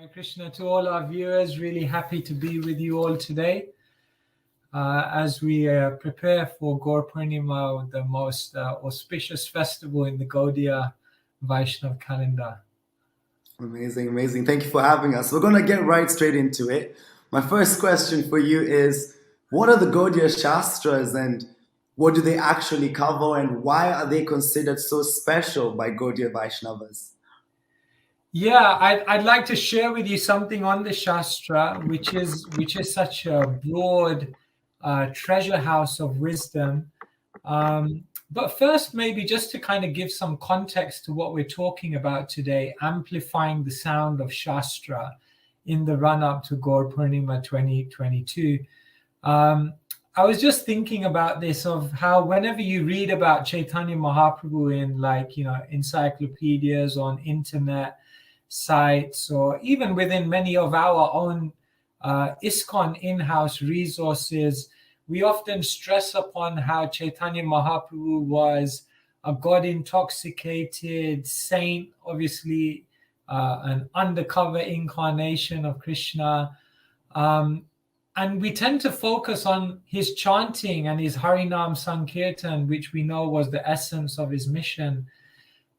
Hare Krishna to all our viewers. Really happy to be with you all today as we prepare for Gaur Purnima, the most auspicious festival in the Gaudiya Vaishnav calendar. Amazing, amazing. Thank you for having us. We're going to get right straight into it. My first question for you is, what are the Gaudiya Shastras and what do they actually cover and why are they considered so special by Gaudiya Vaishnavas? Yeah, I'd like to share with you something on the Shastra, which is such a broad treasure house of wisdom. But first, maybe just to kind of give some context to what we're talking about today, amplifying the sound of Shastra in the run-up to Gaur Purnima 2022. I was just thinking about this, of how whenever you read about Chaitanya Mahaprabhu in encyclopedias, on internet sites, or even within many of our own ISKCON in-house resources, we often stress upon how Chaitanya Mahaprabhu was a God-intoxicated saint, obviously an undercover incarnation of Krishna. And we tend to focus on his chanting and his Harinam Sankirtan, which we know was the essence of his mission.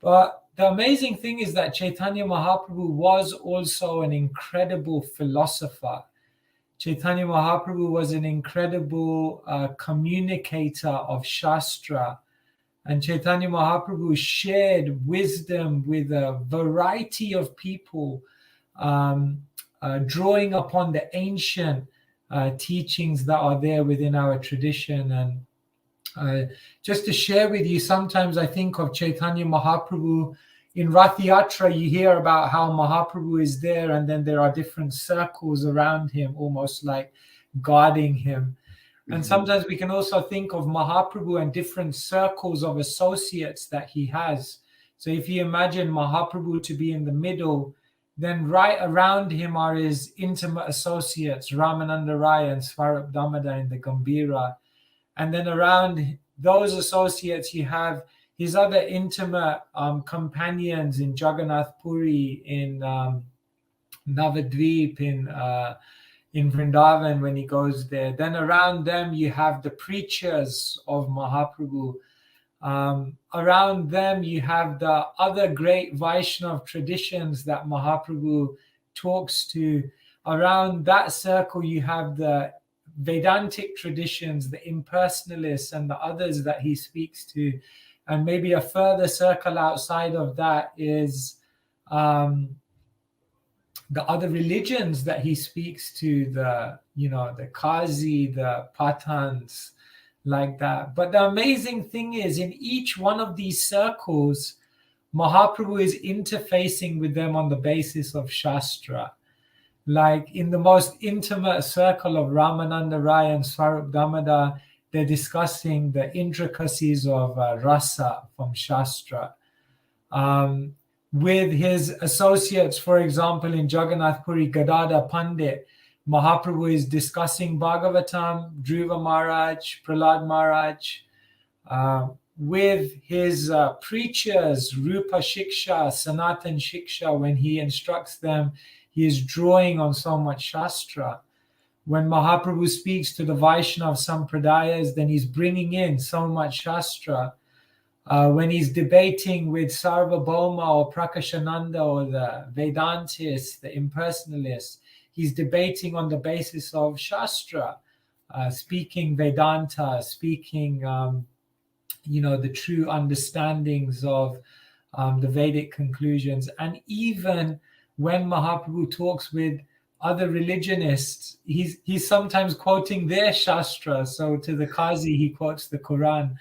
But the amazing thing is that Chaitanya Mahaprabhu was also an incredible philosopher. Chaitanya Mahaprabhu was an incredible communicator of Shastra. And Chaitanya Mahaprabhu shared wisdom with a variety of people, drawing upon the ancient teachings that are there within our tradition. And just to share with you, sometimes I think of Chaitanya Mahaprabhu in Rath Yatra. You hear about how Mahaprabhu is there, and then there are different circles around him, almost like guarding him. And sometimes we can also think of Mahaprabhu and different circles of associates that he has. So if you imagine Mahaprabhu to be in the middle, then right around him are his intimate associates, Ramananda Rai and Swarup Damodar in the Gambhira. And then around those associates, you have his other intimate companions in Jagannath Puri, in Navadvip, in Vrindavan when he goes there. Then around them, you have the preachers of Mahaprabhu. Around them, you have the other great Vaishnav traditions that Mahaprabhu talks to. Around that circle, you have the Vedantic traditions, the impersonalists, and the others that he speaks to. And maybe a further circle outside of that is the other religions that he speaks to, the Qazi, the Pathans, like that. But the amazing thing is, in each one of these circles, Mahaprabhu is interfacing with them on the basis of Shastra. Like in the most intimate circle of Ramananda Rai and Swarup Damodar, they're discussing the intricacies of rasa from Shastra. With his associates, for example, in Jagannath Puri, Gadada Pandit, Mahaprabhu is discussing Bhagavatam, Dhruva Maharaj, Prahlad Maharaj. With his preachers, Rupa Shiksha, Sanatan Shiksha, when he instructs them, he is drawing on so much Shastra. When Mahaprabhu speaks to the Vaishnav Sampradayas, then he's bringing in so much Shastra. When he's debating with Sarvabhauma or Prakashananda or the Vedantists, the impersonalists, he's debating on the basis of Shastra, speaking Vedanta, speaking, the true understandings of the Vedic conclusions. And even when Mahaprabhu talks with other religionists, he's sometimes quoting their Shastra. So to the Qazi, he quotes the Quran.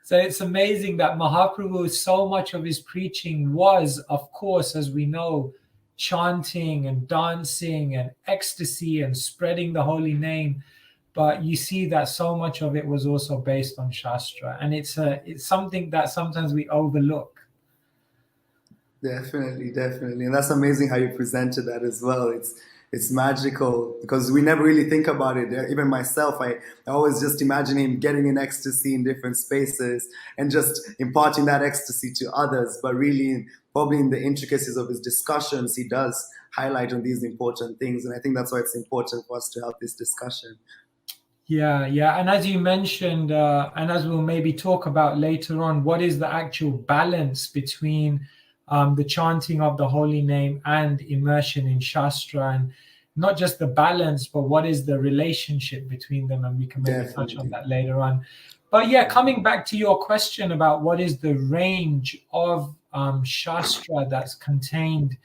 So it's amazing that Mahaprabhu, so much of his preaching was, of course, as we know, chanting and dancing and ecstasy and spreading the holy name. But you see that so much of it was also based on Shastra. And it's something that sometimes we overlook. Definitely. And that's amazing how you presented that as well. It's magical because we never really think about it. Even myself, I always just imagine him getting in ecstasy in different spaces and just imparting that ecstasy to others. But really, probably in the intricacies of his discussions, he does highlight on these important things. And I think that's why it's important for us to have this discussion. Yeah. And as you mentioned, and as we'll maybe talk about later on, what is the actual balance between the chanting of the holy name and immersion in Shastra, and not just the balance, but what is the relationship between them, and we can maybe touch on that later on. But yeah, coming back to your question about what is the range of Shastra that's contained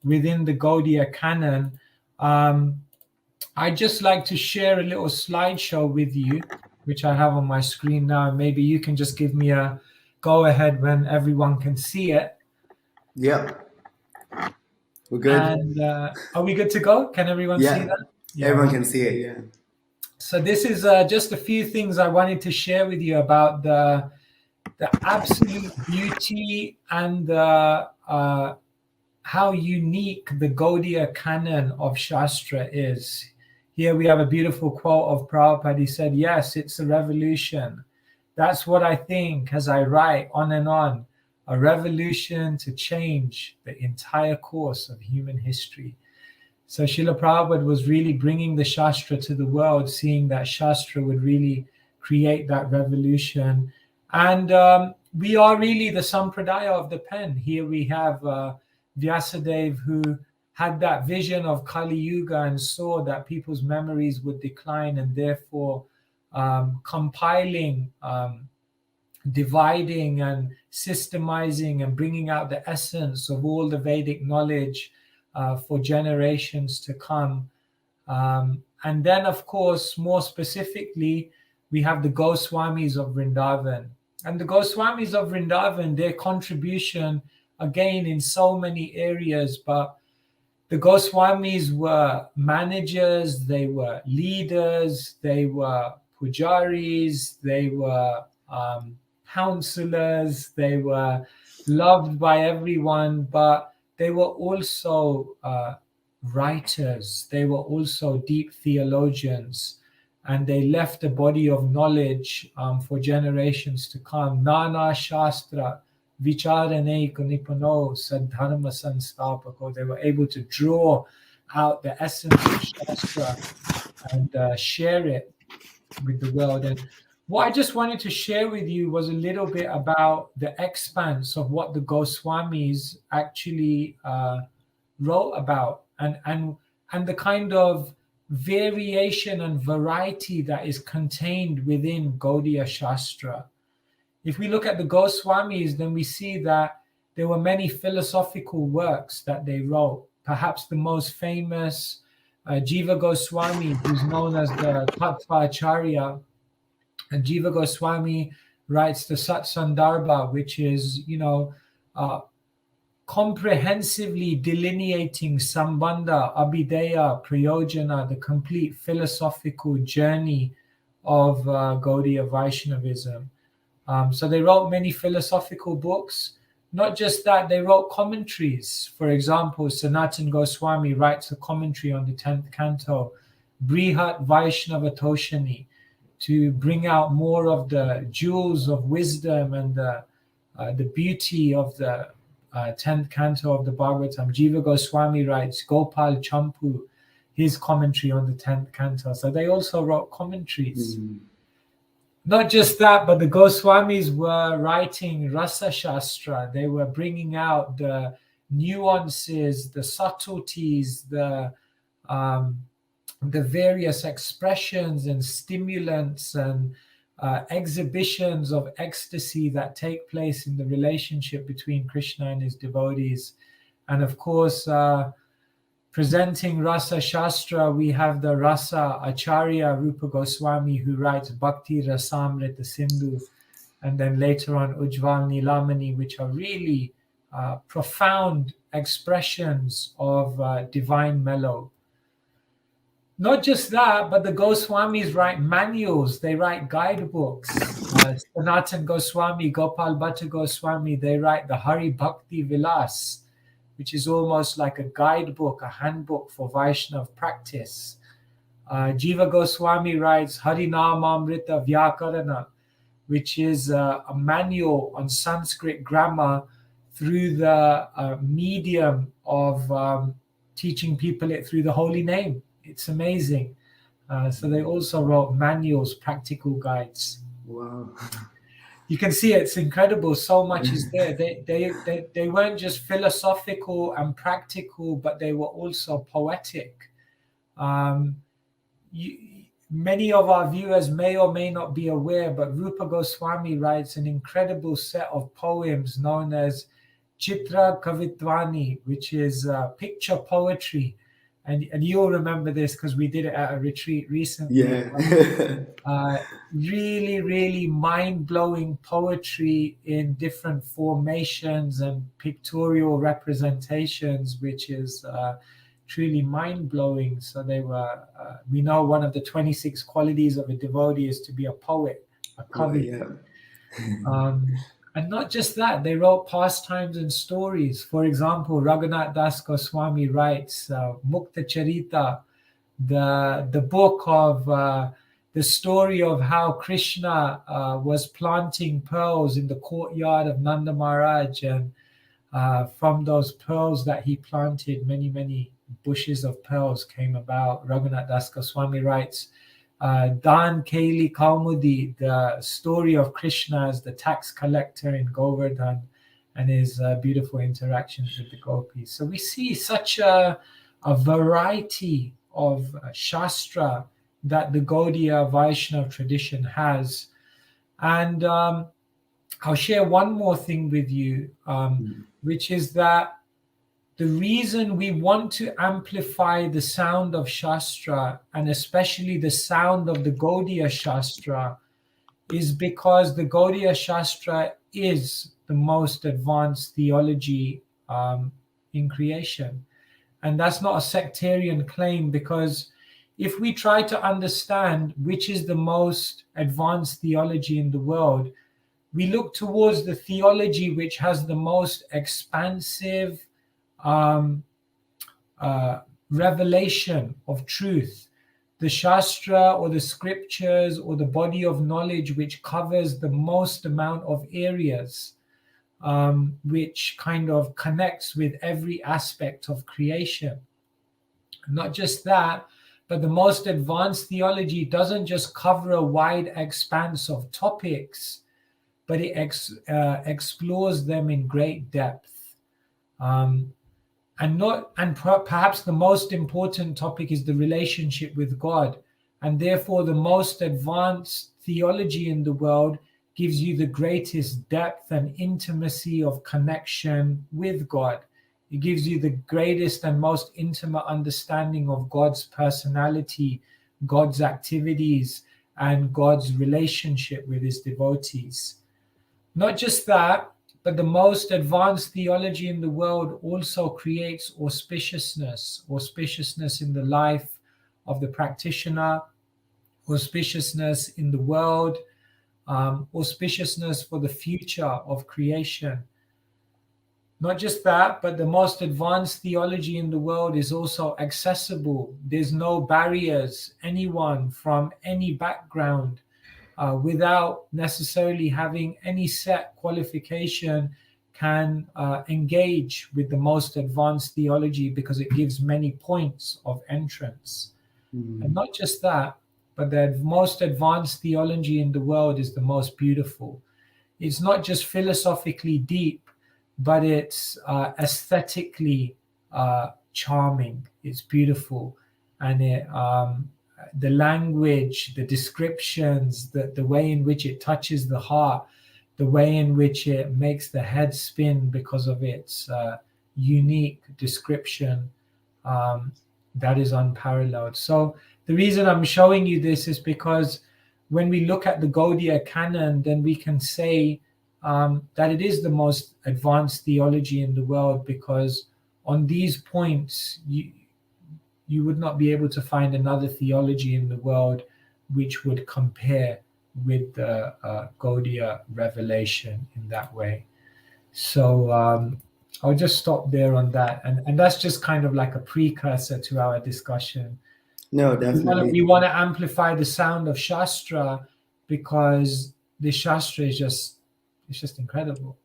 within the Gaudiya Canon, I'd just like to share a little slideshow with you, which I have on my screen now. Maybe you can just give me a go ahead when everyone can see it. Yeah. We're good. And are we good to go? Can everyone see that? Yeah, everyone can see it, yeah. So this is just a few things I wanted to share with you about the absolute beauty and how unique the Gaudiya Canon of Shastra is. Here we have a beautiful quote of Prabhupada. He said, yes, it's a revolution. That's what I think as I write on and on. A revolution to change the entire course of human history. So Srila Prabhupada was really bringing the Shastra to the world, seeing that Shastra would really create that revolution. And we are really the Sampradaya of the pen. Here we have Vyasadeva, who had that vision of Kali Yuga and saw that people's memories would decline, and therefore compiling, dividing and systemizing and bringing out the essence of all the Vedic knowledge for generations to come. And then, of course, more specifically, we have the Goswamis of Vrindavan. And the Goswamis of Vrindavan, their contribution, again, in so many areas, but the Goswamis were managers, they were leaders, they were pujaris, they were counselors, they were loved by everyone, but they were also writers, they were also deep theologians, and they left a body of knowledge for generations to come. Nana Shastra Vicharane Kunipano Sadharma Sanstapako. They were able to draw out the essence of Shastra and share it with the world. And what I just wanted to share with you was a little bit about the expanse of what the Goswamis actually wrote about, and the kind of variation and variety that is contained within Gaudiya Shastra. If we look at the Goswamis, then we see that there were many philosophical works that they wrote. Perhaps the most famous, Jiva Goswami, who's known as the Tattva Acharya. And Jiva Goswami writes the Satsandarbha, which is, comprehensively delineating Sambandha, Abhideya, Prayojana, the complete philosophical journey of Gaudiya Vaishnavism. So they wrote many philosophical books. Not just that, they wrote commentaries. For example, Sanatan Goswami writes a commentary on the 10th canto, Brihat Vaishnava Toshani, to bring out more of the jewels of wisdom and the beauty of the 10th canto of the Bhagavatam. Jiva Goswami writes Gopal Champu, his commentary on the 10th canto. So they also wrote commentaries. Not just that, but the Goswamis were writing Rasa Shastra. They were bringing out the nuances, the subtleties, the various expressions and stimulants and exhibitions of ecstasy that take place in the relationship between Krishna and his devotees. And of course, presenting Rasa Shastra, we have the Rasa Acharya Rupa Goswami, who writes Bhakti Rasamrita Sindhu, and then later on Ujjval Nilamani, which are really profound expressions of divine mellow. Not just that, but the Goswamis write manuals, they write guidebooks. Sanatan Goswami, Gopal Bhatta Goswami, they write the Hari Bhakti Vilas, which is almost like a guidebook, a handbook for Vaishnav practice. Jiva Goswami writes Harinamamrita Vyakarana, which is a manual on Sanskrit grammar through the medium of teaching people it through the holy name. It's amazing. So they also wrote manuals, practical guides. Wow. You can see it's incredible. So much is there. They weren't just philosophical and practical, but they were also poetic. Many of our viewers may or may not be aware, but Rupa Goswami writes an incredible set of poems known as Chitra Kavitvani, which is picture poetry. And you'll remember this because we did it at a retreat recently. Yeah. Really, really mind-blowing poetry in different formations and pictorial representations, which is truly mind-blowing. So they were, we know one of the 26 qualities of a devotee is to be a poet, a kavi. Yeah. And not just that, they wrote pastimes and stories. For example, Raghunath Das Goswami writes Mukta Charita, the book of the story of how Krishna was planting pearls in the courtyard of Nanda Maharaj, and from those pearls that he planted, many bushes of pearls came about. Raghunath Das Goswami writes Dan Kaili Kaumudi, the story of Krishna as the tax collector in Govardhan and his beautiful interactions with the gopis. So we see such a variety of Shastra that the Gaudiya Vaishnava tradition has. And I'll share one more thing with you, which is that the reason we want to amplify the sound of Shastra, and especially the sound of the Gaudiya Shastra, is because the Gaudiya Shastra is the most advanced theology in creation. And that's not a sectarian claim, because if we try to understand which is the most advanced theology in the world, we look towards the theology which has the most expansive revelation of truth, the Shastra or the scriptures or the body of knowledge which covers the most amount of areas, which kind of connects with every aspect of creation. Not just that, but the most advanced theology doesn't just cover a wide expanse of topics, but it explores them in great depth. Perhaps the most important topic is the relationship with God. And therefore, the most advanced theology in the world gives you the greatest depth and intimacy of connection with God. It gives you the greatest and most intimate understanding of God's personality, God's activities, and God's relationship with his devotees. Not just that, but the most advanced theology in the world also creates auspiciousness in the life of the practitioner, auspiciousness in the world, auspiciousness for the future of creation. Not just that, but the most advanced theology in the world is also accessible. There's no barriers. Anyone from any background, without necessarily having any set qualification, can engage with the most advanced theology, because it gives many points of entrance. And not just that, but the most advanced theology in the world is the most beautiful. It's not just philosophically deep, but it's aesthetically charming. It's beautiful. And it the language, the descriptions, the way in which it touches the heart, the way in which it makes the head spin because of its unique description, that is unparalleled. So the reason I'm showing you this is because when we look at the Gaudiya Canon, then we can say that it is the most advanced theology in the world, because on these points, you would not be able to find another theology in the world which would compare with the Gaudiya revelation in that way. So I'll just stop there on that. And that's just kind of like a precursor to our discussion. No, definitely. We want to amplify the sound of Shastra, because the Shastra is just incredible.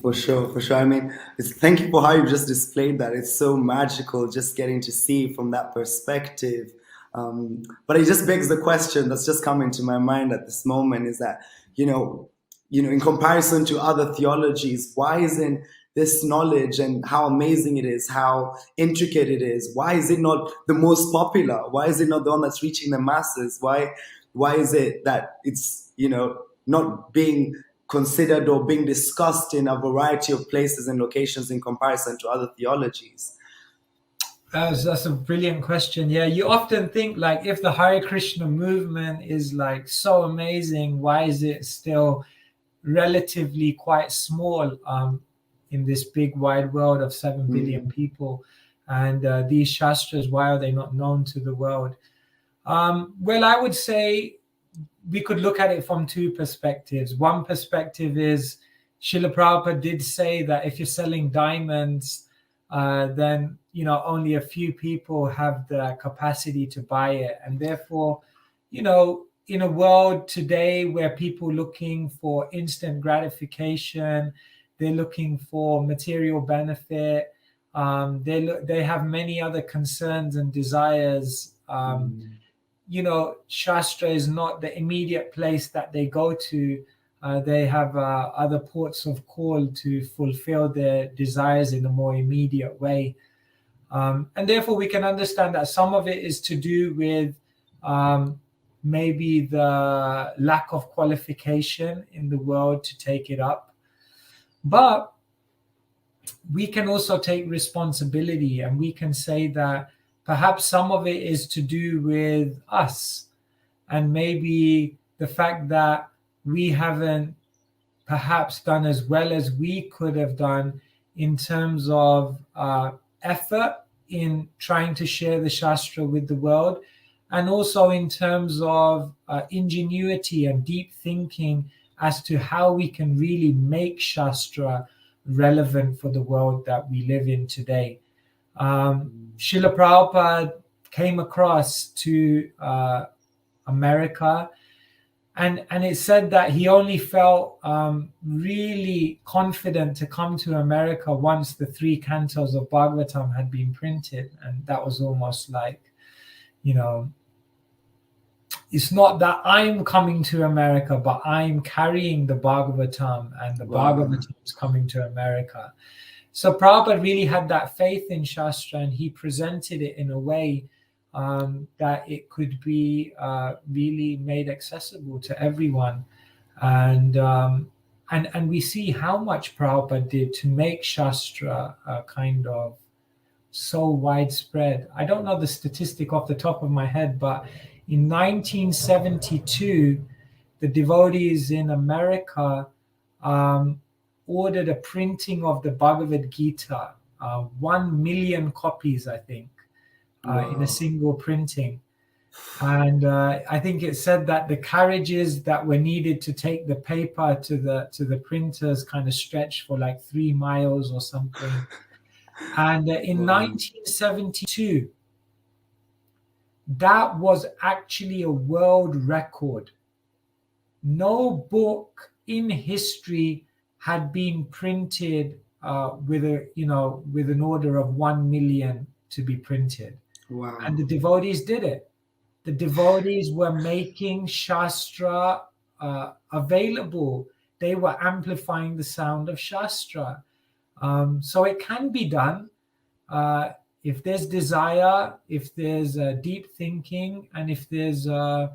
For sure, for sure. I mean, thank you for how you just displayed that. It's so magical just getting to see from that perspective. But it just begs the question that's just coming to my mind at this moment is that, you know, in comparison to other theologies, why isn't this knowledge and how amazing it is, how intricate it is, why is it not the most popular? Why is it not the one that's reaching the masses? Why is it that it's, not being considered or being discussed in a variety of places and locations in comparison to other theologies? That's a brilliant question. Yeah, you often think like if the Hare Krishna movement is like so amazing, why is it still relatively quite small in this big wide world of 7 billion people? And these Shastras, why are they not known to the world? Well, I would say we could look at it from two perspectives. One perspective is Srila Prabhupada did say that if you're selling diamonds, then only a few people have the capacity to buy it, and therefore, in a world today where people looking for instant gratification, they're looking for material benefit, they have many other concerns and desires. Shastra is not the immediate place that they go to. They have other ports of call to fulfill their desires in a more immediate way. And therefore, we can understand that some of it is to do with maybe the lack of qualification in the world to take it up. But we can also take responsibility, and we can say that perhaps some of it is to do with us, and maybe the fact that we haven't perhaps done as well as we could have done in terms of effort in trying to share the Shastra with the world, and also in terms of ingenuity and deep thinking as to how we can really make Shastra relevant for the world that we live in today. Srila Prabhupada came across to America, and it said that he only felt really confident to come to America once the 3 cantos of Bhagavatam had been printed. And that was almost like, it's not that I'm coming to America, but I'm carrying the Bhagavatam, and the Bhagavatam is coming to America. So Prabhupada really had that faith in Shastra, and he presented it in a way that it could be really made accessible to everyone. And we see how much Prabhupada did to make Shastra kind of so widespread. I don't know the statistic off the top of my head, but in 1972, the devotees in America ordered a printing of the Bhagavad Gita, 1 million copies, I think, in a single printing. And I think it said that the carriages that were needed to take the paper to the printers kind of stretched for like 3 miles or something. And in 1972, that was actually a world record. No book in history had been printed with an order of 1 million to be printed. Wow. And the devotees did it. The devotees were making Shastra available. They were amplifying the sound of Shastra. So it can be done if there's desire, if there's deep thinking, and if there's a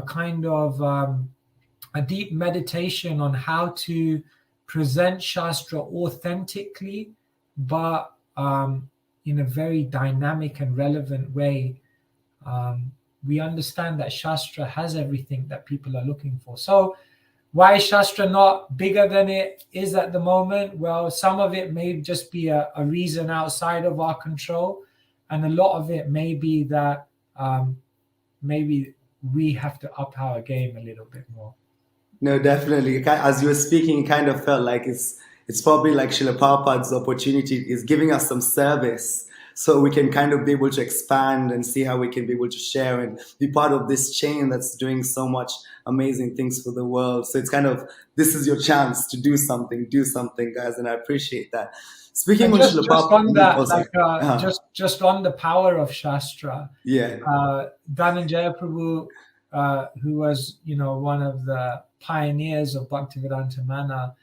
kind of a deep meditation on how to present Shastra authentically, but in a very dynamic and relevant way. We understand that Shastra has everything that people are looking for. So why is Shastra not bigger than it is at the moment? Well, some of it may just be a reason outside of our control. And a lot of it may be that maybe we have to up our game a little bit more. No, definitely. As you were speaking, it kind of felt like it's probably like Srila Prabhupada's opportunity is giving us some service so we can kind of be able to expand and see how we can be able to share and be part of this chain that's doing so much amazing things for the world. So it's kind of, this is your chance to do something, guys, and I appreciate that. Speaking And on just Srila on that, oh, sorry. just on the power of Shastra, Yeah. Dhananjaya Prabhu, who was, one of the pioneers of Bhaktivedanta Mana,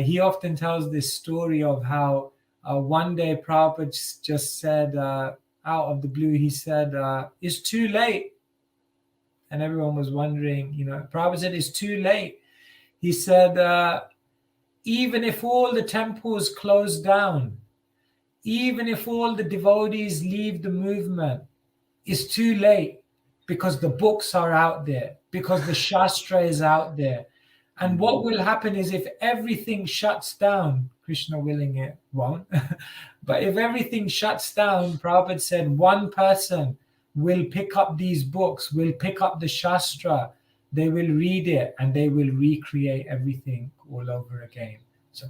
he often tells this story of how one day Prabhupada just said, out of the blue, he said, it's too late. And everyone was wondering, Prabhupada said, it's too late. He said, even if all the temples close down, even if all the devotees leave the movement, it's too late, because the books are out there, because the Shastra is out there. And what will happen is, if everything shuts down, Krishna willing it won't, but if everything shuts down, Prabhupada said, one person will pick up these books, will pick up the Shastra, they will read it, and they will recreate everything all over again. So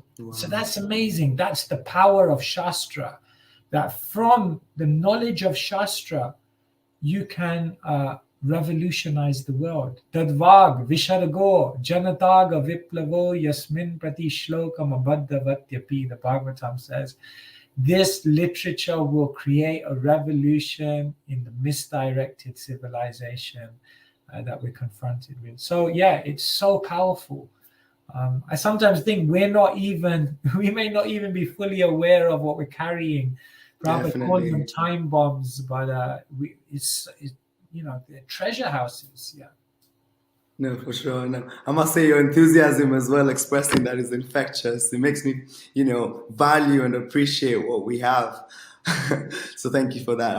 that's amazing. That's the power of Shastra, that from the knowledge of Shastra, you can revolutionize the world. Tadvag vishargo janataga viplavo yasmin prati shlokam abaddavatyapi, the Bhagavatam says. This literature will create a revolution in the misdirected civilization that we're confronted with. So yeah, it's so powerful. I sometimes think we may not even be fully aware of what we're carrying. Prabhupada called them time bombs, but it's they're treasure houses. Yeah. No, for sure. No, I must say your enthusiasm as well, expressing that, is infectious. It makes me, value and appreciate what we have. So thank you for that.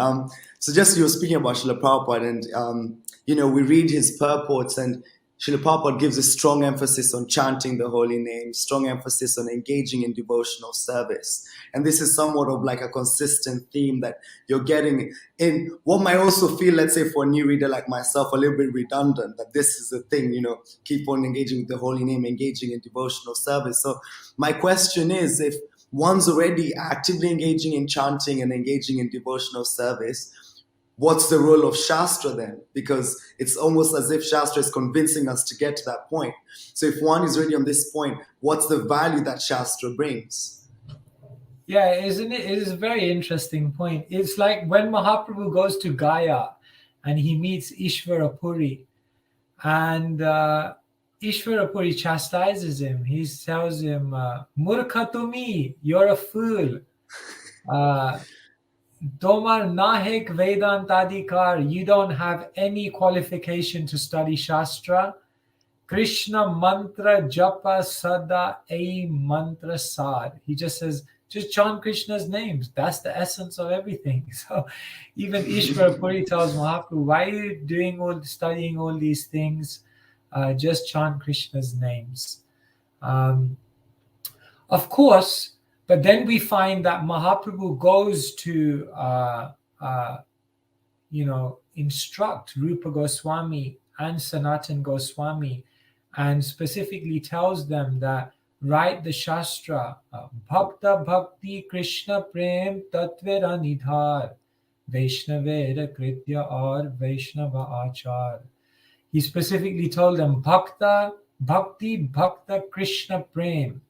So just, you were speaking about Srila Prabhupada, and we read his purports, and Srila Prabhupada gives a strong emphasis on chanting the holy name, strong emphasis on engaging in devotional service. And this is somewhat of like a consistent theme that you're getting in what might also feel, let's say, for a new reader like myself, a little bit redundant, that this is the thing, keep on engaging with the holy name, engaging in devotional service. So my question is, if one's already actively engaging in chanting and engaging in devotional service, what's the role of Shastra then? Because it's almost as if Shastra is convincing us to get to that point. So if one is already on this point, what's the value that Shastra brings? Yeah, isn't it? It is a very interesting point. It's like when Mahaprabhu goes to Gaya and he meets Ishvara Puri, and Ishvara Puri chastises him. He tells him, Murkha tumi, you're a fool. Tomar nahek Vedantadikar, you don't have any qualification to study Shastra. Krishna mantra japa sada a mantra sad. He just says, just chant Krishna's names. That's the essence of everything. So even Ishvara Puri tells Mahaprabhu, why are you studying all these things? Just chant Krishna's names. Of course, but then we find that Mahaprabhu goes to, instruct Rupa Goswami and Sanatan Goswami, and specifically tells them that write the Shastra, Bhakta Bhakti Krishna Prem Tatvera Nidhar, Vaishnavera Kritya or Vaishnava Achar. He specifically told them, Bhakta Bhakti Bhakta Krishna Prem.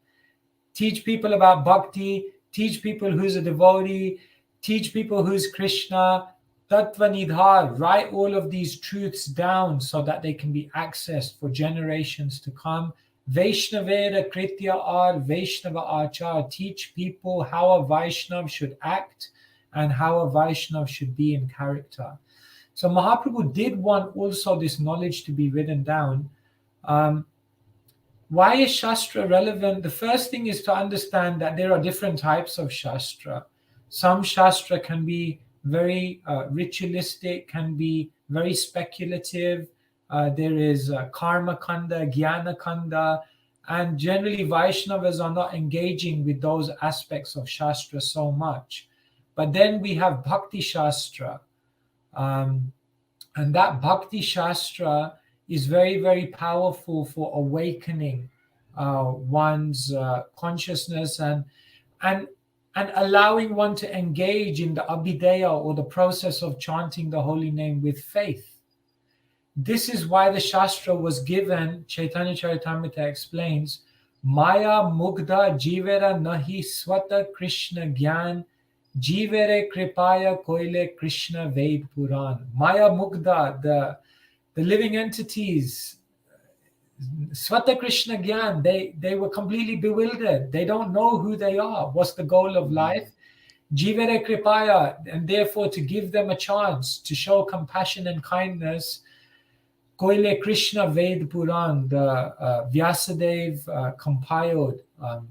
Teach people about bhakti, teach people who's a devotee, teach people who's Krishna, Tattva Nidhar, write all of these truths down so that they can be accessed for generations to come. Vaishnavera Kritya or Vaishnava Achar, teach people how a Vaishnav should act and how a Vaishnav should be in character. So Mahaprabhu did want also this knowledge to be written down. Why is Shastra relevant? The first thing is to understand that there are different types of Shastra. Some Shastra can be very ritualistic, can be very speculative. There is Karma Kanda, Jnana Kanda, and generally Vaishnavas are not engaging with those aspects of Shastra so much. But then we have Bhakti Shastra. And that Bhakti Shastra is very, very powerful for awakening one's consciousness. And and allowing one to engage in the abhideya, or the process of chanting the holy name with faith. This is why the Shastra was given. Chaitanya Charitamrita explains, Maya Mugdha Jivera Nahi Swata Krishna Gyan Jivere Kripaya Koile Krishna Ved Puran. Maya Mugdha, the living entities, Swata Krishna Gyan, they were completely bewildered. They don't know who they are. What's the goal of life? Jivere Kripaya, and therefore to give them a chance to show compassion and kindness. Koile Krishna Ved Puran, the Vyasadeva compiled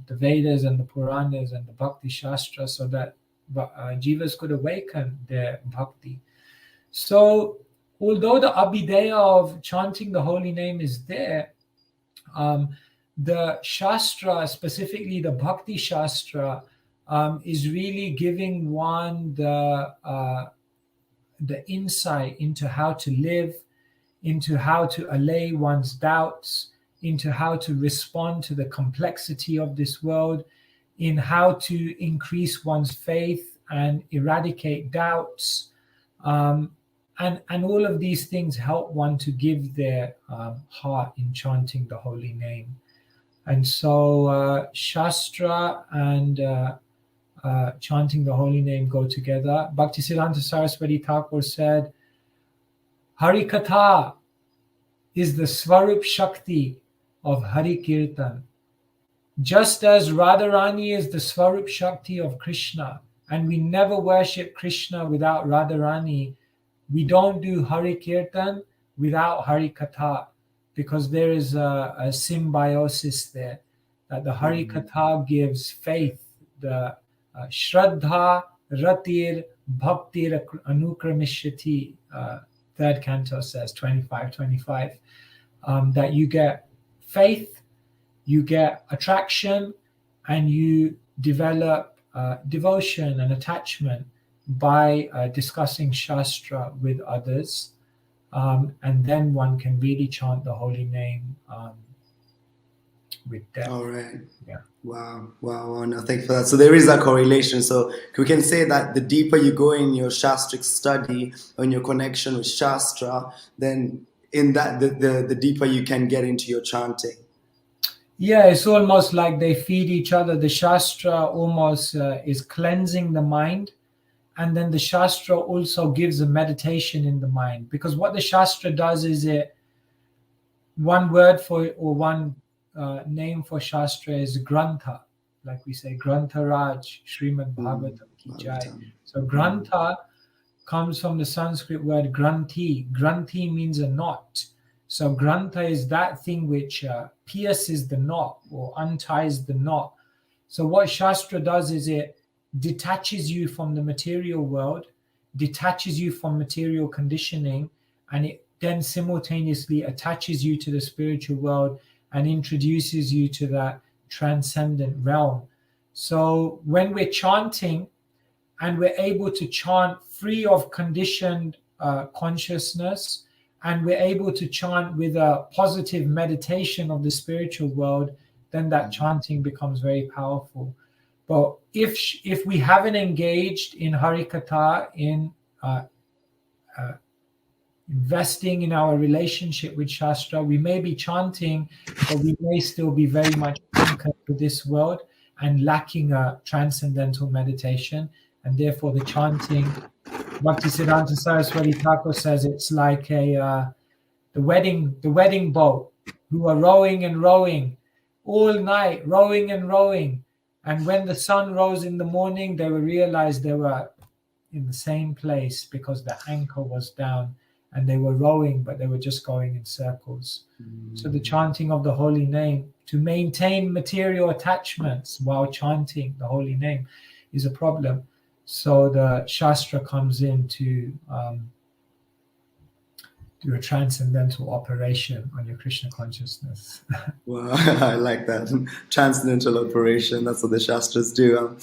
the Vedas and the Puranas and the Bhakti Shastra so that jivas could awaken their bhakti. So, although the abhideya of chanting the holy name is there, the Shastra, specifically the Bhakti Shastra, is really giving one the insight into how to live, into how to allay one's doubts, into how to respond to the complexity of this world, in how to increase one's faith and eradicate doubts. And all of these things help one to give their heart in chanting the holy name. And so Shastra and chanting the holy name go together. Bhaktisiddhanta Saraswati Thakur said, Hari Katha is the Svarup Shakti of Hari Kirtan. Just as Radharani is the Svarup Shakti of Krishna, and we never worship Krishna without Radharani, we don't do Hari Kirtan without Hari Katha, because there is a symbiosis there, that the Hari Katha gives faith, the Shraddha Ratir Bhaktir Anukramishati, third canto says 25, that you get faith, you get attraction, and you develop devotion and attachment by discussing Shastra with others. And then one can really chant the holy name with depth. All right. Yeah. Wow. No, thank you for that. So there is that correlation. So we can say that the deeper you go in your Shastric study, or in your connection with Shastra, then in that the deeper you can get into your chanting. Yeah, it's almost like they feed each other. The Shastra almost is cleansing the mind. And then the Shastra also gives a meditation in the mind. Because what the Shastra does is one word for, or one name for Shastra is Grantha. Like we say, Grantha Raj, Srimad Bhagavatam Ki Jai. So Grantha comes from the Sanskrit word Granthi. Granthi means a knot. So Grantha is that thing which pierces the knot or unties the knot. So what Shastra does is it detaches you from the material world, detaches you from material conditioning, and it then simultaneously attaches you to the spiritual world and introduces you to that transcendent realm. So when we're chanting and we're able to chant free of conditioned consciousness, and we're able to chant with a positive meditation of the spiritual world, then that chanting becomes very powerful. But if we haven't engaged in Harikatha, in investing in our relationship with Shastra, we may be chanting, but we may still be very much anchored to this world and lacking a transcendental meditation. And therefore the chanting, Bhaktisiddhanta Saraswati Thakur says it's like the wedding boat, who are rowing and rowing all night, rowing and rowing. And when the sun rose in the morning, they will realize they were in the same place because the anchor was down, and they were rowing, but they were just going in circles. So the chanting of the holy name, to maintain material attachments while chanting the holy name, is a problem. So the Shastra comes in to do a transcendental operation on your Krishna consciousness. Well, I like that. Transcendental operation. That's what the Shastras do.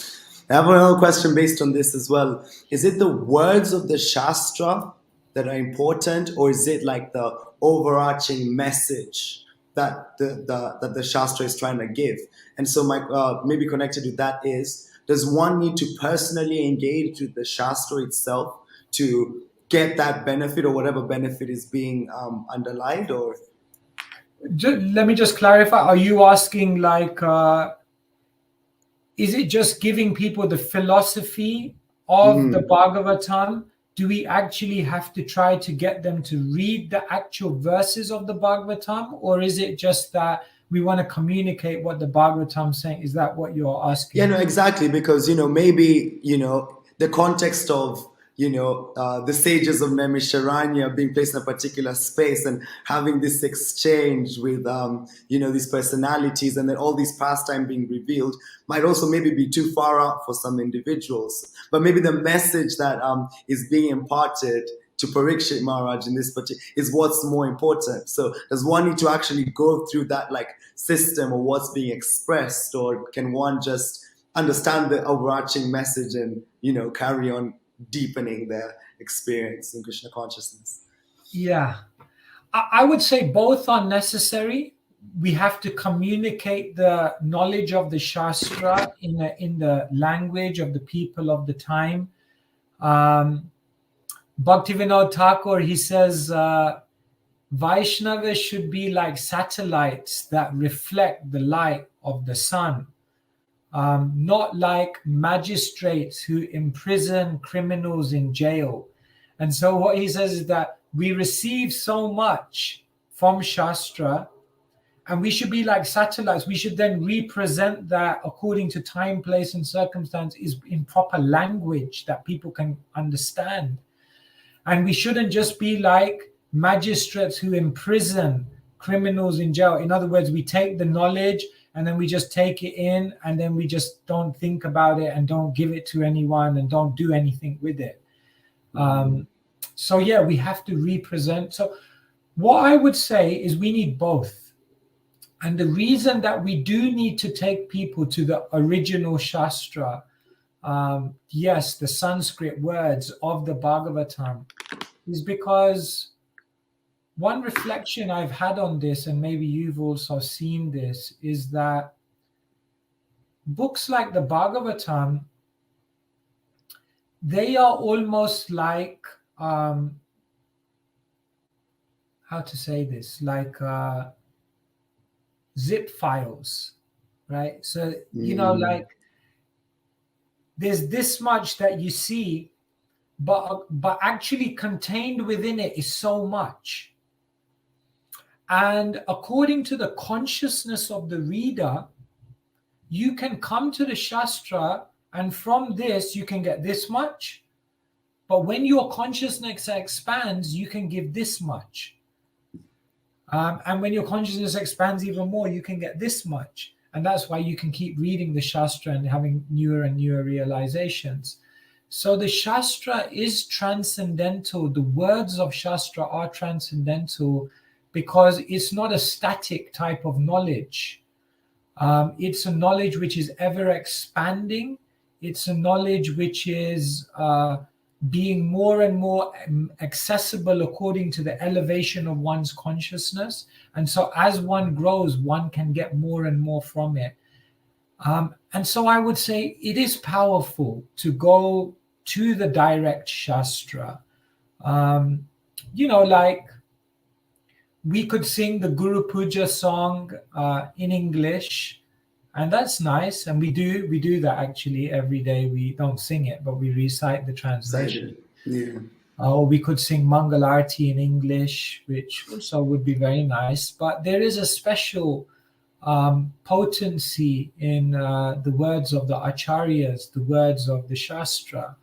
I have another question based on this as well. Is it the words of the Shastra that are important, or is it like the overarching message that the Shastra is trying to give? And so my maybe connected with that is, does one need to personally engage with the Shastra itself to get that benefit or whatever benefit is being underlined? Or Let me just clarify. Are you asking like, is it just giving people the philosophy of the Bhagavatam? Do we actually have to try to get them to read the actual verses of the Bhagavatam? Or is it just that we want to communicate what the Bhagavatam is saying? Is that what you're asking? Yeah, no, exactly. Because, maybe, the context of, the sages of Naimisharanya being placed in a particular space and having this exchange with, these personalities, and then all these pastime being revealed might also maybe be too far out for some individuals. But maybe the message that is being imparted to Parikshit Maharaj in this particular is what's more important. So does one need to actually go through that like system of what's being expressed, or can one just understand the overarching message and carry on deepening their experience in Krishna consciousness? Yeah, I would say both are necessary. We have to communicate the knowledge of the Shastra in the language of the people of the time. Bhaktivinoda Thakur, he says, Vaishnavas should be like satellites that reflect the light of the sun, not like magistrates who imprison criminals in jail. And so what he says is that we receive so much from Shastra, and we should be like satellites. We should then represent that according to time, place, and circumstance is in proper language that people can understand. And we shouldn't just be like magistrates who imprison criminals in jail. In other words, we take the knowledge and then we just take it in, and then we just don't think about it and don't give it to anyone and don't do anything with it. So yeah, we have to represent. So what I would say is we need both. And the reason that we do need to take people to the original Shastra, yes, the Sanskrit words of the Bhagavatam, is because one reflection I've had on this, and maybe you've also seen this, is that books like the Bhagavatam, they are almost like, how to say this, like zip files, right? So, like there's this much that you see, but actually contained within it is so much. And according to the consciousness of the reader, you can come to the Shastra, and from this you can get this much. But when your consciousness expands, you can give this much. And when your consciousness expands even more, you can get this much. And that's why you can keep reading the Shastra and having newer and newer realizations. So the Shastra is transcendental. The words of Shastra are transcendental because it's not a static type of knowledge. It's a knowledge which is ever expanding. It's a knowledge which is being more and more accessible according to the elevation of one's consciousness. And so as one grows, one can get more and more from it. And so I would say it is powerful to go to the direct Shastra. Like we could sing the Guru Puja song in English, and that's nice. And we do that actually every day. We don't sing it, but we recite the translation. Yeah. Or we could sing Mangalarti in English, which also would be very nice. But there is a special potency in the words of the acharyas, the words of the Shastra.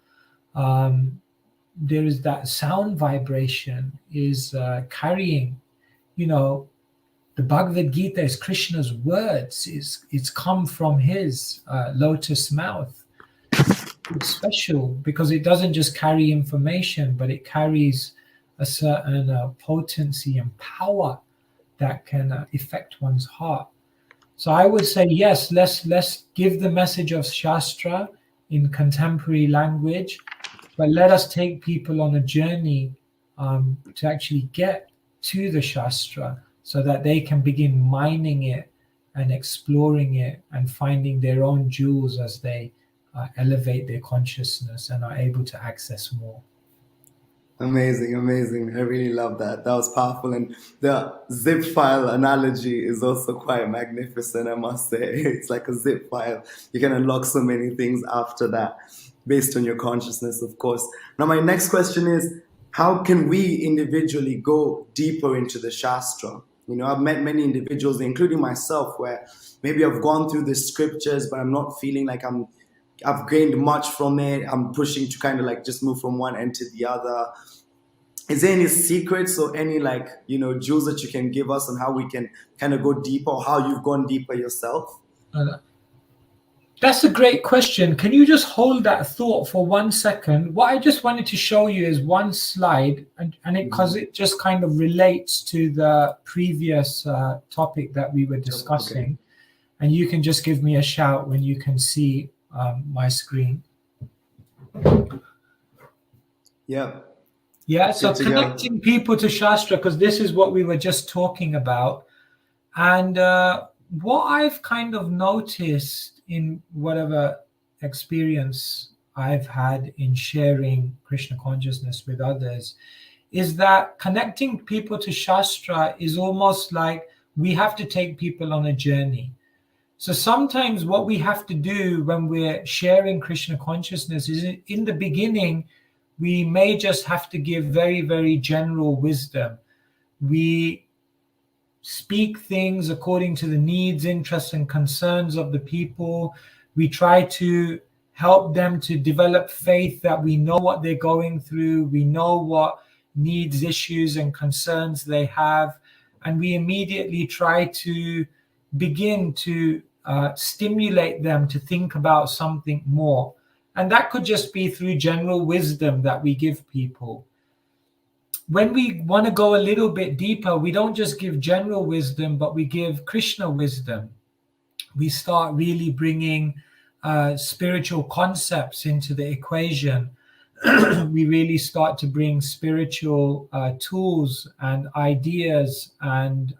There is that sound vibration is carrying, the Bhagavad Gita is Krishna's words. It's come from his lotus mouth. It's special because it doesn't just carry information, but it carries a certain potency and power that can affect one's heart. So I would say, yes, let's give the message of Shastra in contemporary language, but let us take people on a journey to actually get to the Shastra so that they can begin mining it and exploring it and finding their own jewels as they elevate their consciousness and are able to access more. Amazing, amazing. I really love that. That was powerful. And the zip file analogy is also quite magnificent, I must say. It's like a zip file. You can unlock so many things after that based on your consciousness, of course. Now, my next question is, how can we individually go deeper into the Shastra? You know, I've met many individuals, including myself, where maybe I've gone through the scriptures, but I'm not feeling like I've gained much from it. I'm pushing to kind of like just move from one end to the other. Is there any secrets or any like, you know, jewels that you can give us on how we can kind of go deeper, or how you've gone deeper yourself? That's a great question. Can you just hold that thought for 1 second? What I just wanted to show you is one slide, and it because it just kind of relates to the previous topic that we were discussing. Okay. And you can just give me a shout when you can see my screen. Yeah. Yeah, so connecting people to Shastra, because this is what we were just talking about. And what I've kind of noticed in whatever experience I've had in sharing Krishna consciousness with others is that connecting people to Shastra is almost like we have to take people on a journey. So sometimes what we have to do when we're sharing Krishna consciousness is in the beginning, we may just have to give very, very general wisdom. We speak things according to the needs, interests, and concerns of the people. We try to help them to develop faith that we know what they're going through. We know what needs, issues, and concerns they have. And we immediately try to begin to stimulate them to think about something more. And that could just be through general wisdom that we give people. When we want to go a little bit deeper, we don't just give general wisdom, but we give Krishna wisdom. We start really bringing spiritual concepts into the equation. We really start to bring spiritual tools and ideas and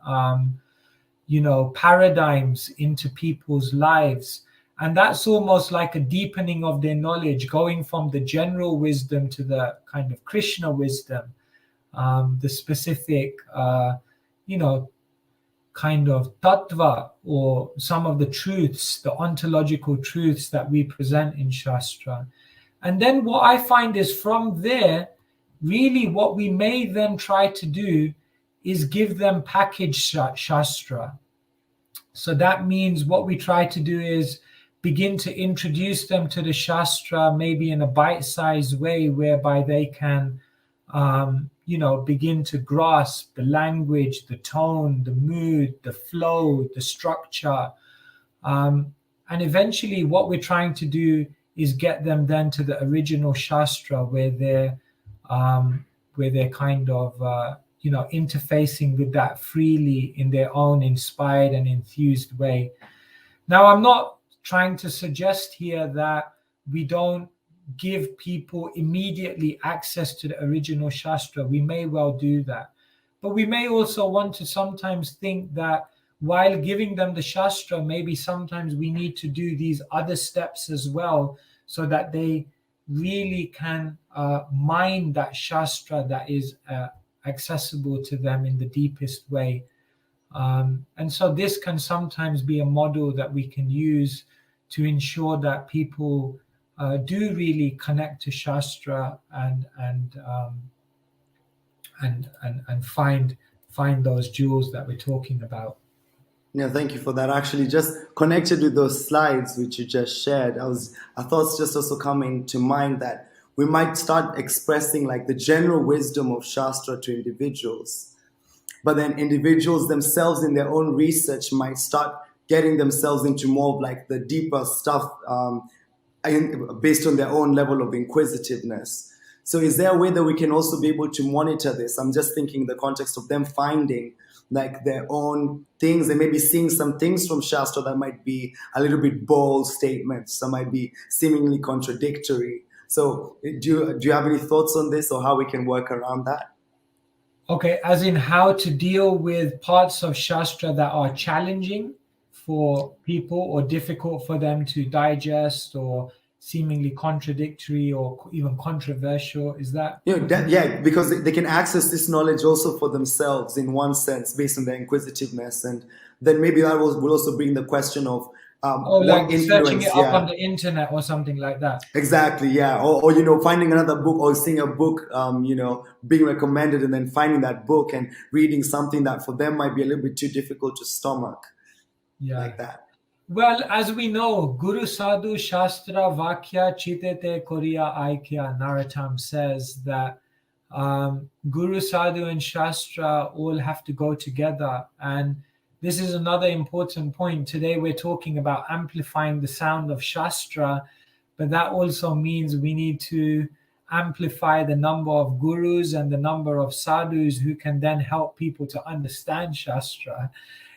paradigms into people's lives. And that's almost like a deepening of their knowledge, going from the general wisdom to the kind of Krishna wisdom, the specific, kind of tattva, or some of the truths, the ontological truths that we present in Shastra. And then what I find is from there, really what we may then try to do is give them packaged Shastra. So that means what we try to do is begin to introduce them to the Shastra, maybe in a bite-sized way, whereby they can, begin to grasp the language, the tone, the mood, the flow, the structure. And eventually what we're trying to do is get them then to the original Shastra, where they're kind of, interfacing with that freely in their own inspired and enthused way. Now, I'm not trying to suggest here that we don't give people immediately access to the original Shastra. We may well do that. But we may also want to sometimes think that while giving them the Shastra, maybe sometimes we need to do these other steps as well, so that they really can mine that Shastra that is accessible to them in the deepest way. And so this can sometimes be a model that we can use to ensure that people do really connect to Shastra and find those jewels that we're talking about. Yeah, thank you for that. Actually, just connected with those slides which you just shared, I thought just also coming to mind that we might start expressing like the general wisdom of Shastra to individuals, but then individuals themselves in their own research might start getting themselves into more of like the deeper stuff based on their own level of inquisitiveness. So is there a way that we can also be able to monitor this? I'm just thinking in the context of them finding like their own things. They may be seeing some things from Shastra that might be a little bit bold statements. Some might be seemingly contradictory. So do you have any thoughts on this, or how we can work around that? Okay, as in how to deal with parts of Shastra that are challenging for people or difficult for them to digest, or seemingly contradictory or even controversial. Is that? Yeah, because they can access this knowledge also for themselves in one sense based on their inquisitiveness, and then maybe that will also bring the question of what Like searching it influence. up on Yeah, the internet or something like that. exactly. Yeah, or finding another book or seeing a book being recommended, and then finding that book and reading something that for them might be a little bit too difficult to stomach, Yeah. like that. Well, as we know, Guru Sadhu Shastra Vakya Chitete Koriya Aikya, Narottam says that Guru Sadhu and Shastra all have to go together. And this is another important point. Today we're talking about amplifying the sound of Shastra, but that also means we need to amplify the number of gurus and the number of sadhus who can then help people to understand Shastra.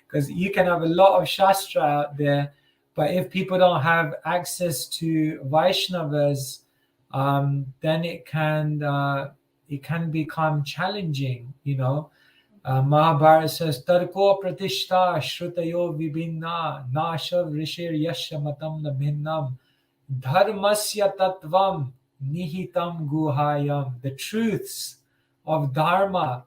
Because you can have a lot of Shastra out there, but if people don't have access to Vaishnavas, then it can become challenging. Mahabharata says, "Tarko pratishta shrutayo vibhinna nashav rishir yasya matam na bhinnam dharmasya tattvam nihitam guhayam." The truths of dharma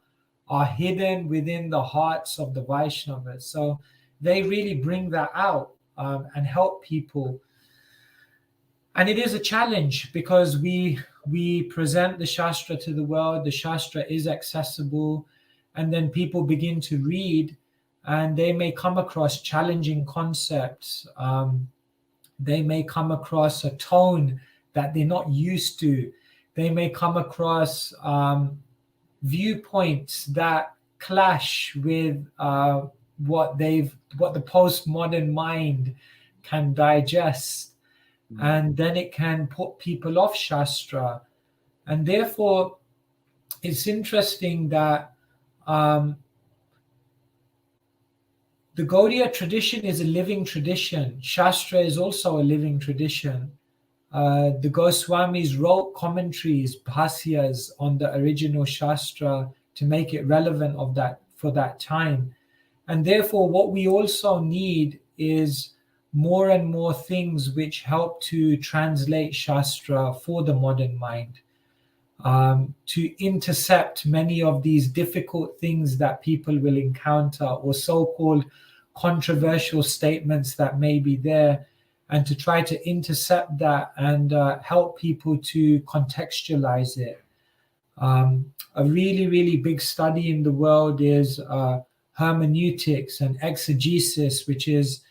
are hidden within the hearts of the Vaishnavas. So they really bring that out and help people. And it is a challenge because we present the Shastra to the world. The Shastra is accessible, and then people begin to read, and they may come across challenging concepts. They may come across a tone that they're not used to. They may come across viewpoints that clash with what the postmodern mind can digest, and then it can put people off Shastra. And therefore, it's interesting that the Gaudiya tradition is a living tradition. Shastra is also a living tradition. The Goswamis wrote commentaries, bhasyas, on the original Shastra to make it relevant for that time. And therefore, what we also need is more and more things which help to translate Shastra for the modern mind, to intercept many of these difficult things that people will encounter, or so-called controversial statements that may be there, and to try to intercept that and help people to contextualize it. A really, really big study in the world is hermeneutics and exegesis, which is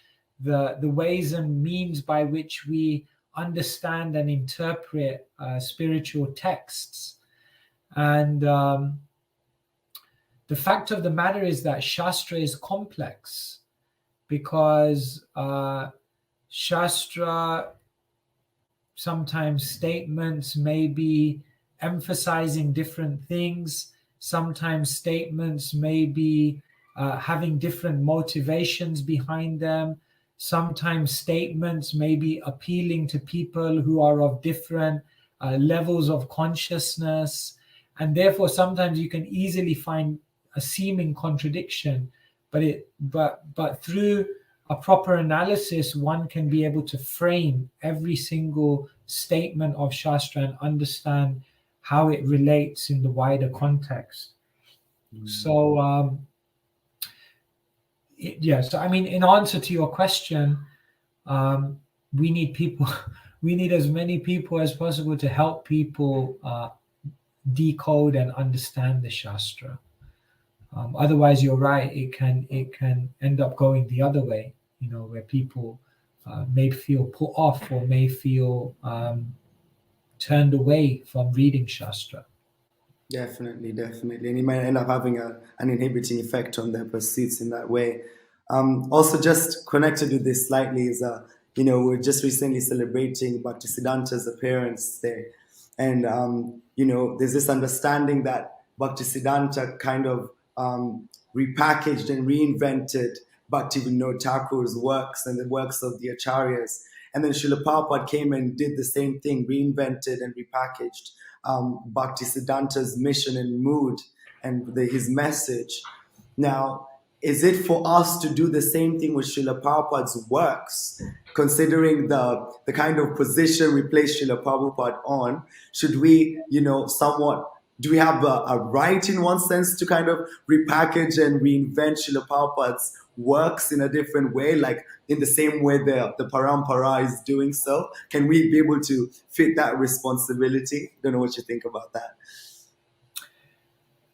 the ways and means by which we understand and interpret spiritual texts. And the fact of the matter is that Shastra is complex, because Shastra, sometimes statements may be emphasizing different things. Sometimes statements may be having different motivations behind them. Sometimes statements may be appealing to people who are of different levels of consciousness. And therefore, sometimes you can easily find a seeming contradiction. But through a proper analysis, one can be able to frame every single statement of Shastra and understand how it relates in the wider context. So, so I mean, in answer to your question, we need people, we need as many people as possible to help people decode and understand the Shastra. Otherwise, you're right, it can end up going the other way, where people may feel put off or may feel turned away from reading Shastra. Definitely. And it might end up having an inhibiting effect on their pursuits in that way. Also, just connected with this slightly is, we're just recently celebrating Bhaktisiddhanta's appearance there. And, there's this understanding that Bhaktisiddhanta kind of repackaged and reinvented Bhaktivinoda Thakur's works and the works of the Acharyas. And then Srila Prabhupada came and did the same thing, reinvented and repackaged Bhaktisiddhanta's mission and mood and his message. Now, is it for us to do the same thing with Srila Prabhupada's works? Considering the kind of position we place Srila Prabhupada on, should we, somewhat, do we have a right in one sense to kind of repackage and reinvent Srila Prabhupada's works in a different way, like in the same way the Parampara is doing so? Can we be able to fit that responsibility? Don't know what you think about that.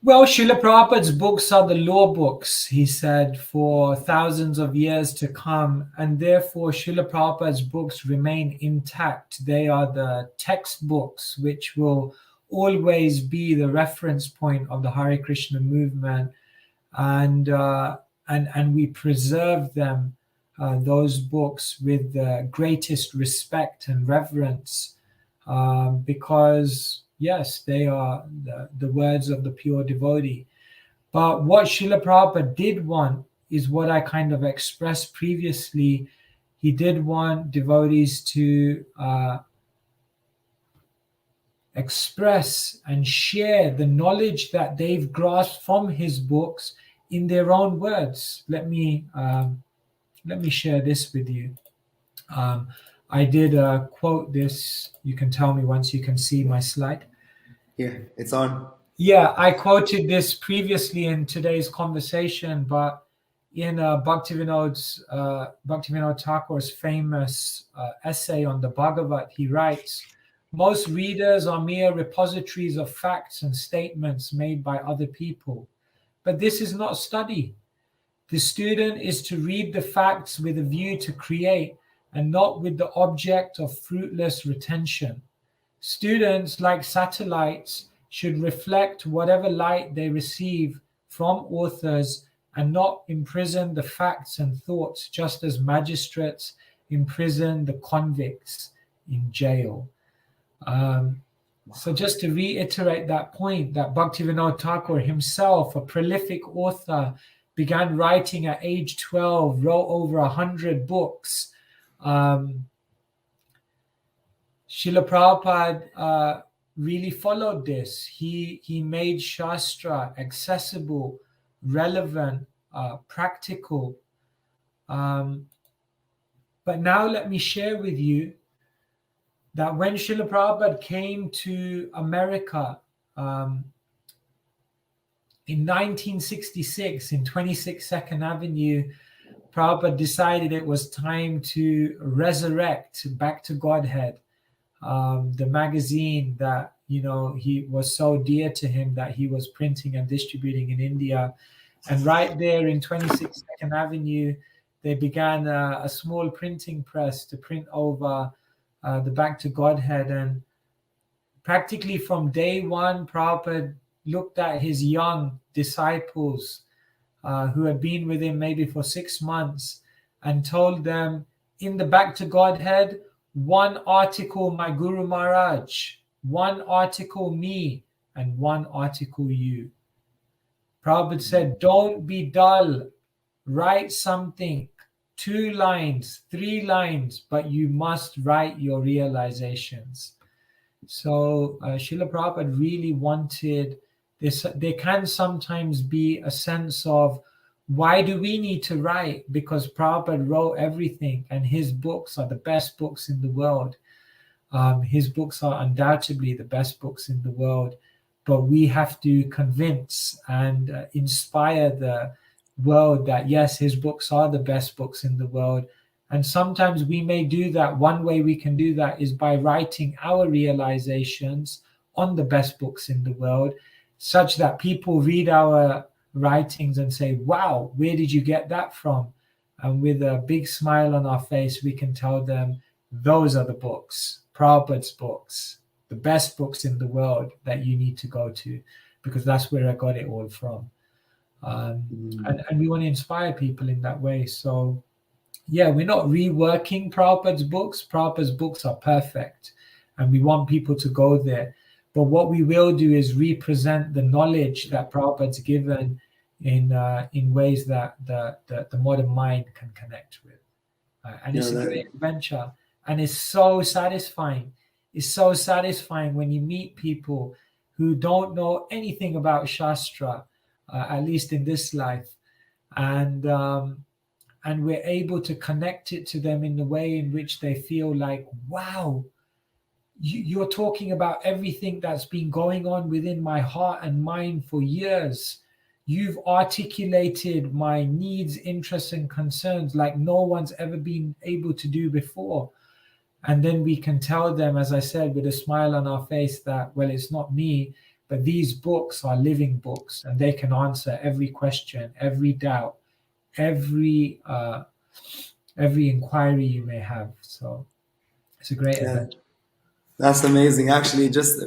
Well, Srila Prabhupada's books are the law books, he said, for thousands of years to come, and therefore Srila Prabhupada's books remain intact. They are the textbooks which will always be the reference point of the Hare Krishna movement, and we preserve them, those books, with the greatest respect and reverence, because yes, they are the words of the pure devotee. But what Srila Prabhupada did want is what I kind of expressed previously. He did want devotees to express and share the knowledge that they've grasped from his books in their own words. Let me share this with you. I did quote this. You can tell me once you can see my slide. Yeah, it's on. Yeah, I quoted this previously in today's conversation, but in Bhaktivinoda Thakur's famous essay on the Bhagavat, he writes, "Most readers are mere repositories of facts and statements made by other people. But this is not study. The student is to read the facts with a view to create, and not with the object of fruitless retention. Students, like satellites, should reflect whatever light they receive from authors and not imprison the facts and thoughts, just as magistrates imprison the convicts in jail." So just to reiterate that point, that Bhaktivinoda Thakur himself, a prolific author, began writing at age 12, wrote over 100 books. Srila Prabhupada really followed this. He made Shastra accessible, relevant, practical. But now let me share with you that when Srila Prabhupada came to America in 1966, in 26 Second Avenue, Prabhupada decided it was time to resurrect Back to Godhead, the magazine that, he was so dear to him that he was printing and distributing in India. And right there in 26 Second Avenue, they began a small printing press to print over the Back to Godhead. And practically from day one, Prabhupada looked at his young disciples who had been with him maybe for 6 months and told them, in the Back to Godhead, one article my Guru Maharaj, one article me, and one article you. Prabhupada said, don't be dull, write something, 2 lines, 3 lines, but you must write your realizations. So Srila Prabhupada really wanted this. There can sometimes be a sense of, why do we need to write? Because Prabhupada wrote everything, and his books are the best books in the world. His books are undoubtedly the best books in the world, but we have to convince and inspire the world that yes, his books are the best books in the world. And sometimes we may do that. One way we can do that is by writing our realizations on the best books in the world, such that people read our writings and say, wow, where did you get that from? And with a big smile on our face, we can tell them, those are the books, Prabhupada's books, the best books in the world that you need to go to, because that's where I got it all from. And we want to inspire people in that way. So yeah, we're not reworking Prabhupada's books. Prabhupada's books are perfect, and we want people to go there. But what we will do is represent the knowledge that Prabhupada's given in ways that the modern mind can connect with. And it's a great adventure. And it's so satisfying. It's so satisfying when you meet people who don't know anything about Shastra, at least in this life. and we're able to connect it to them in the way in which they feel like, wow, you're talking about everything that's been going on within my heart and mind for years. You've articulated my needs, interests, and concerns like no one's ever been able to do before. And then we can tell them, as I said, with a smile on our face that, well, it's not me, but these books are living books and they can answer every question, every doubt, every inquiry you may have. So it's a great Yeah. event. That's amazing. Actually, just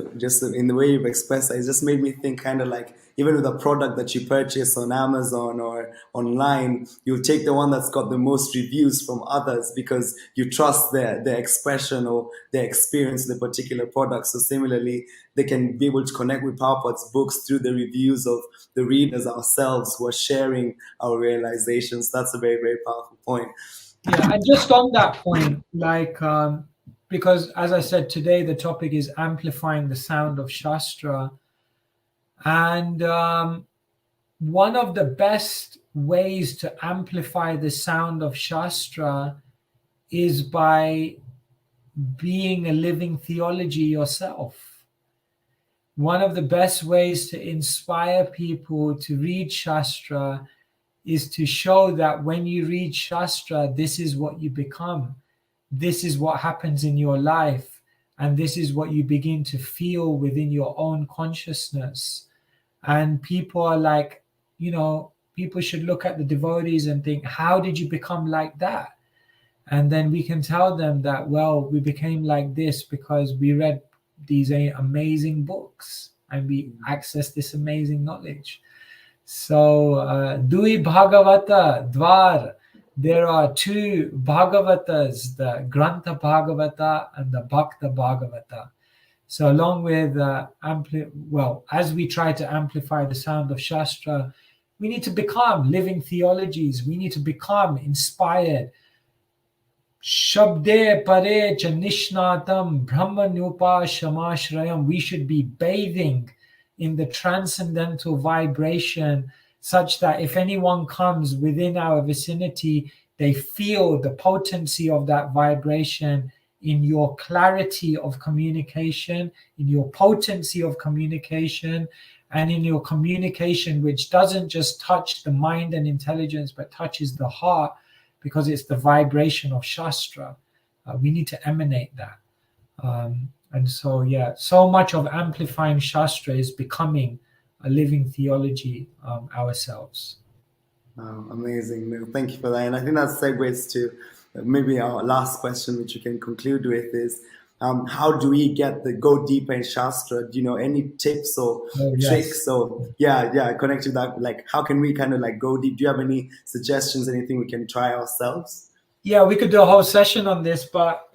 in the way you've expressed it, it just made me think kind of like even with a product that you purchase on Amazon or online, you'll take the one that's got the most reviews from others because you trust their expression or their experience with the particular product. So similarly, they can be able to connect with PowerPod's books through the reviews of the readers ourselves who are sharing our realizations. That's a very, very powerful point. Yeah, and just on that point, like, because as I said today, the topic is amplifying the sound of Shastra. And one of the best ways to amplify the sound of Shastra is by being a living theology yourself. One of the best ways to inspire people to read Shastra is to show that when you read Shastra, this is what you become. This is what happens in your life. And this is what you begin to feel within your own consciousness. And people are like, people should look at the devotees and think, how did you become like that? And then we can tell them that, well, we became like this because we read these amazing books and we accessed this amazing knowledge. So, Dui Bhagavata Dvar, there are two Bhagavatas, the Grantha Bhagavata and the Bhakta Bhagavata. So along with, as we try to amplify the sound of Shastra, we need to become living theologies. We need to become inspired. Shabde pare cha nishnatam brahmanupa shamashrayam. We should be bathing in the transcendental vibration such that if anyone comes within our vicinity, they feel the potency of that vibration in your clarity of communication, in your potency of communication, and in your communication, which doesn't just touch the mind and intelligence, but touches the heart, because it's the vibration of Shastra. We need to emanate that. And so, so much of amplifying Shastra is becoming a living theology ourselves. Amazing. No, thank you for that. And I think that segues to maybe our last question, which we can conclude with is, how do we go deeper in Shastra? Do you know any tips or tricks? So connect to that. Like, how can we kind of like go deep? Do you have any suggestions, anything we can try ourselves? Yeah, we could do a whole session on this, but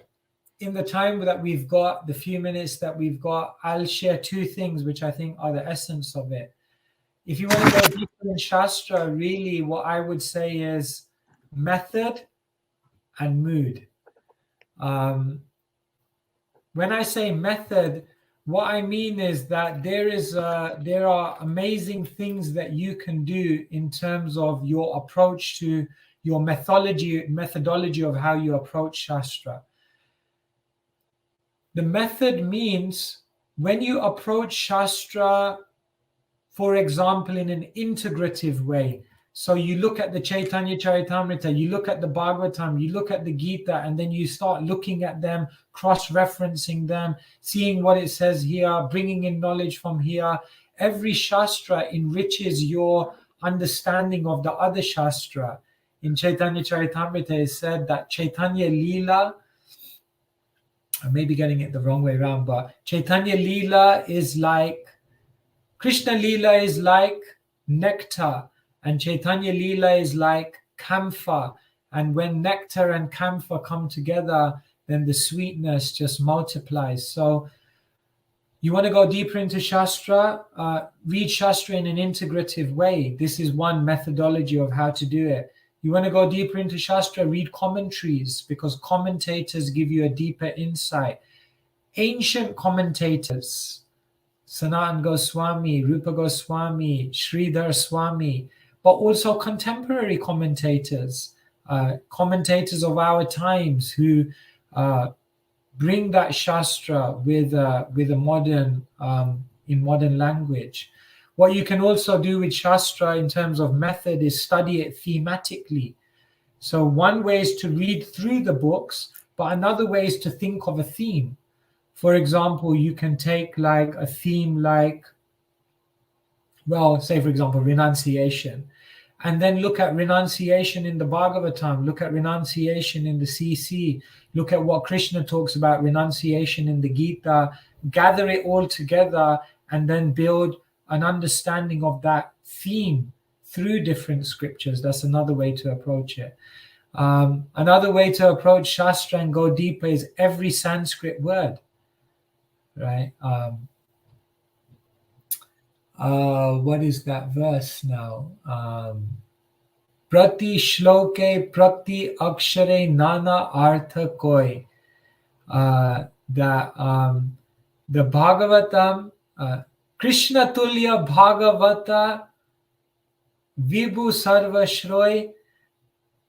in the time that we've got, the few minutes that we've got, I'll share two things which I think are the essence of it. If you want to go deeper in Shastra, really what I would say is method and mood. When I say method, what I mean is that there are amazing things that you can do in terms of your approach to your methodology of how you approach Shastra. The method means when you approach Shastra, for example, in an integrative way. So you look at the Chaitanya Charitamrita, you look at the Bhagavatam, you look at the Gita, and then you start looking at them, cross-referencing them, seeing what it says here, bringing in knowledge from here. Every Shastra enriches your understanding of the other Shastra. In Chaitanya Charitamrita, it said that Chaitanya Leela, I may be getting it the wrong way around, but Chaitanya Leela is like, Krishna Leela is like nectar, and Chaitanya Leela is like camphor. And when nectar and camphor come together, then the sweetness just multiplies. So you want to go deeper into Shastra, read Shastra in an integrative way. This is one methodology of how to do it. You want to go deeper into Shastra, read commentaries, because commentators give you a deeper insight. Ancient commentators, Sanatan Goswami, Rupa Goswami, Sridhar Swami, but also contemporary commentators, commentators of our times who bring that Shastra with a modern in modern language. What you can also do with Shastra in terms of method is study it thematically. So one way is to read through the books, but another way is to think of a theme. For example, you can take like a theme like, well, say for example, renunciation, and then look at renunciation in the Bhagavatam, look at renunciation in the CC, look at what Krishna talks about renunciation in the Gita, gather it all together, and then build an understanding of that theme through different scriptures. That's another way to approach it. Another way to approach Shastra and go deeper is every Sanskrit word, right? What is that verse now? Prati shloke prati akshare nana artha koi. The Bhagavatam, Krishna tulya Bhagavata vibhu sarva shroy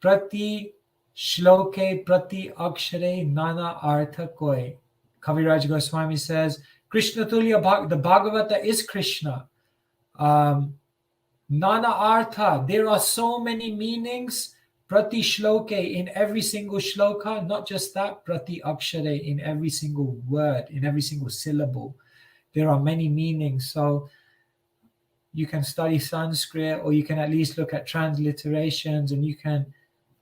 prati shloke prati akshare nana artha koi. Kaviraj Goswami says, Krishna tulya, the Bhagavata is Krishna. Nana artha, there are so many meanings. Prati shloke, in every single shloka, not just that, prati akshare, in every single word, in every single syllable. There are many meanings. So you can study Sanskrit, or you can at least look at transliterations, and you can,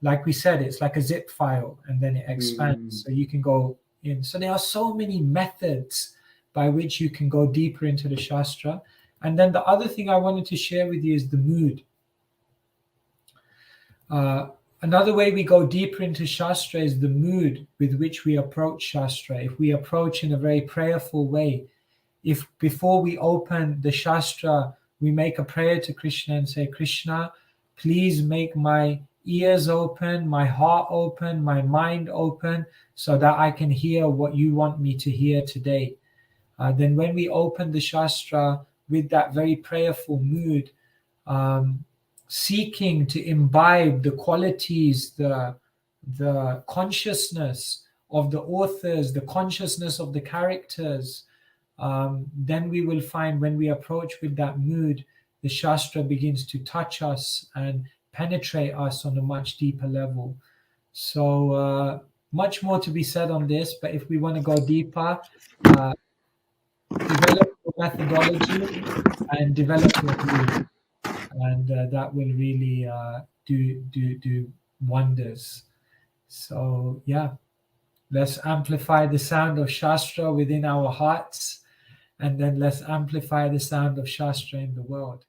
like we said, it's like a zip file, and then it expands. So you can go in. So there are so many methods by which you can go deeper into the Shastra. And then the other thing I wanted to share with you is the mood. Another way we go deeper into Shastra is the mood with which we approach Shastra. If we approach in a very prayerful way, if before we open the Shastra, we make a prayer to Krishna and say, Krishna, please make my ears open, my heart open, my mind open, so that I can hear what you want me to hear today. Then when we open the Shastra with that very prayerful mood, seeking to imbibe the qualities, the consciousness of the authors, the consciousness of the characters, then we will find when we approach with that mood, the Shastra begins to touch us and penetrate us on a much deeper level. So much more to be said on this, but if we want to go deeper, develop your methodology and develop your mood, and that will really do wonders. So yeah, let's amplify the sound of Shastra within our hearts, and then let's amplify the sound of Shastra in the world.